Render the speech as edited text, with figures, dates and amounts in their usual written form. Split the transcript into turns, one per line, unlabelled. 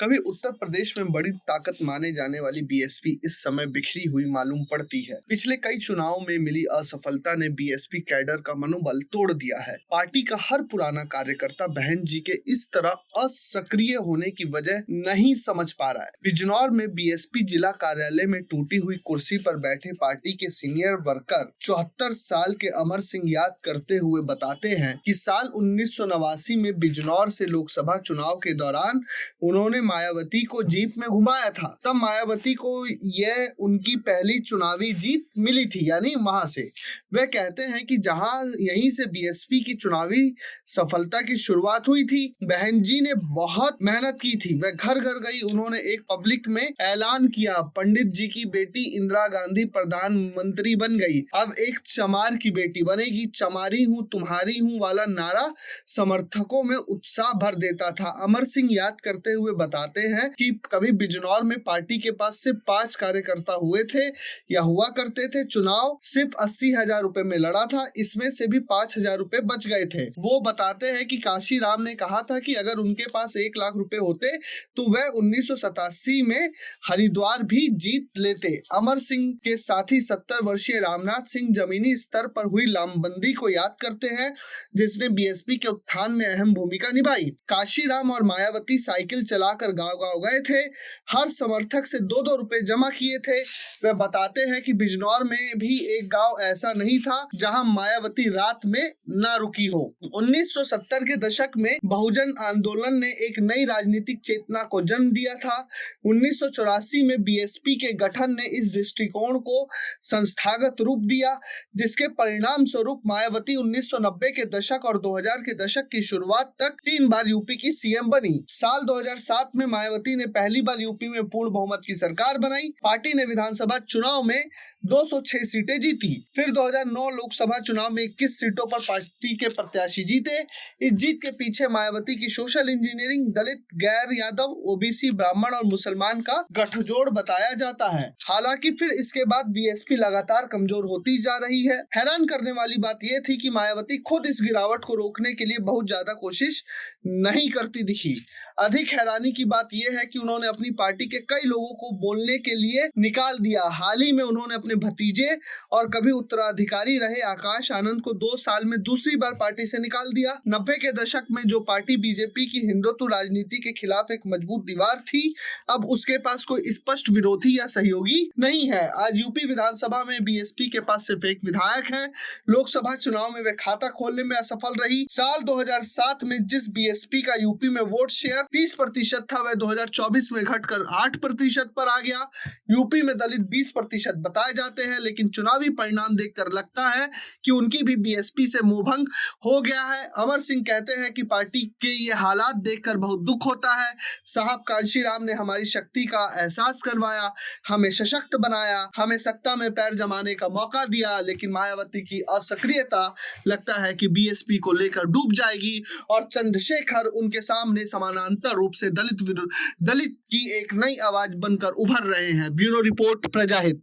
कभी उत्तर प्रदेश में बड़ी ताकत माने जाने वाली बीएसपी इस समय बिखरी हुई मालूम पड़ती है। पिछले कई चुनावों में मिली असफलता ने बीएसपी कैडर का मनोबल तोड़ दिया है। पार्टी का हर पुराना कार्यकर्ता बहन जी के इस तरह असक्रिय होने की वजह नहीं समझ पा रहा है। बिजनौर में बीएसपी जिला कार्यालय में टूटी हुई कुर्सी पर बैठे पार्टी के सीनियर वर्कर 74 साल के अमर सिंह याद करते हुए बताते हैं कि साल 1989 में बिजनौर से लोकसभा चुनाव के दौरान उन्होंने मायावती को जीप में घुमाया था। तब मायावती को यह उनकी पहली चुनावी जीत मिली थी, यानी वहां से। वे कहते हैं कि यहीं से बीएसपी की चुनावी सफलता की शुरुआत हुई थी। बहन जी ने बहुत मेहनत की थी। वह घर घर गई। उन्होंने एक पब्लिक में ऐलान किया, पंडित जी की बेटी इंदिरा गांधी प्रधानमंत्री बन गई, अब एक चमार की बेटी बनेगी। चमारी हूँ तुम्हारी हूँ वाला नारा समर्थकों में उत्साह भर देता था। अमर सिंह याद करते हुए बताते हैं कि कभी बिजनौर में पार्टी के पास सिर्फ 5 कार्यकर्ता हुआ करते थे। चुनाव सिर्फ 80,000 रुपए में लड़ा था, इसमें से भी 5,000 रुपए बच गए थे। वो बताते हैं कि काशीराम ने कहा था कि अगर उनके पास 1 लाख रुपए होते तो वह 1987 में हरिद्वार भी जीत लेते। अमर सिंह के साथी 70 वर्षीय रामनाथ सिंह जमीनी स्तर पर हुई लामबंदी को याद करते हैं, जिसने बीएसपी के उत्थान में अहम भूमिका निभाई। काशीराम और मायावती साइकिल चलाकर गांव-गांव गए थे, हर समर्थक से 2-2 रुपए जमा किए थे। वे बताते हैं कि बिजनौर में भी एक गांव ऐसा नहीं था जहां मायावती रात में न रुकी हो। 1970 के दशक में बहुजन आंदोलन ने एक नई राजनीतिक चेतना को जन्म दिया था। 1984 में बीएसपी के गठन ने इस दृष्टिकोण को संस्थागत रूप दिया, जिसके परिणाम स्वरूप मायावती 1990 के दशक और 2000 के दशक की शुरुआत तक 3 बार यूपी की सीएम बनी। साल 2007 में मायावती ने पहली बार यूपी में पूर्ण बहुमत की सरकार बनाई। पार्टी ने विधानसभा चुनाव में 206 सीटें जीती। फिर 2009 लोकसभा चुनाव में 21 सीटों पर पार्टी के प्रत्याशी जीते। इस जीत के पीछे मायावती की सोशल इंजीनियरिंग, दलित, गैर यादव, ओबीसी, ब्राह्मण और मुसलमान का गठजोड़ बताया जाता है। हालांकि फिर इसके बाद बीएसपी लगातार कमजोर होती जा रही है। हैरान करने वाली बात यह थी कि मायावती खुद इस गिरावट को रोकने के लिए बहुत ज्यादा कोशिश नहीं करती दिखी। अधिक हैरानी की बात यह है कि उन्होंने अपनी पार्टी के कई लोगों को बोलने के लिए निकाल दिया। हाल ही में उन्होंने अपने भतीजे और कभी उत्तराधिकारी रहे आकाश आनंद को 2 साल में दूसरी बार पार्टी से निकाल दिया। 90 के दशक में जो पार्टी बीजेपी की हिंदुत्व राजनीति के खिलाफ एक मजबूत दीवार थी, अब उसके पास कोई स्पष्ट विरोधी या सहयोगी नहीं है। आज यूपी विधानसभा में बीएसपी के पास सिर्फ एक विधायक है। लोकसभा चुनाव में वे खाता खोलने में असफल रही। साल 2007 में जिस बीएसपी का यूपी में वोट शेयर 30% था, वह 2024 में घटकर 8% पर आ गया। यूपी में दलित 20% बताए जाते हैं, लेकिन चुनावी परिणाम देखकर लगता है कि उनकी भी बीएसपी से मोहभंग हो गया है। अमर सिंह कहते हैं कि पार्टी के ये हालात देखकर बहुत दुख होता है। साहब कांशीराम ने हमारी शक्ति का एहसास करवाया, हमें सशक्त बनाया, हमें सत्ता में पैर जमाने का मौका दिया, लेकिन मायावती की असक्रियता लगता है कि बीएसपी को लेकर डूब जाएगी और चंद्रशेखर उनके सामने समानांतर रूप से दलित की एक नई आवाज बनकर उभर रहे हैं। Bureau report, प्रजाहित।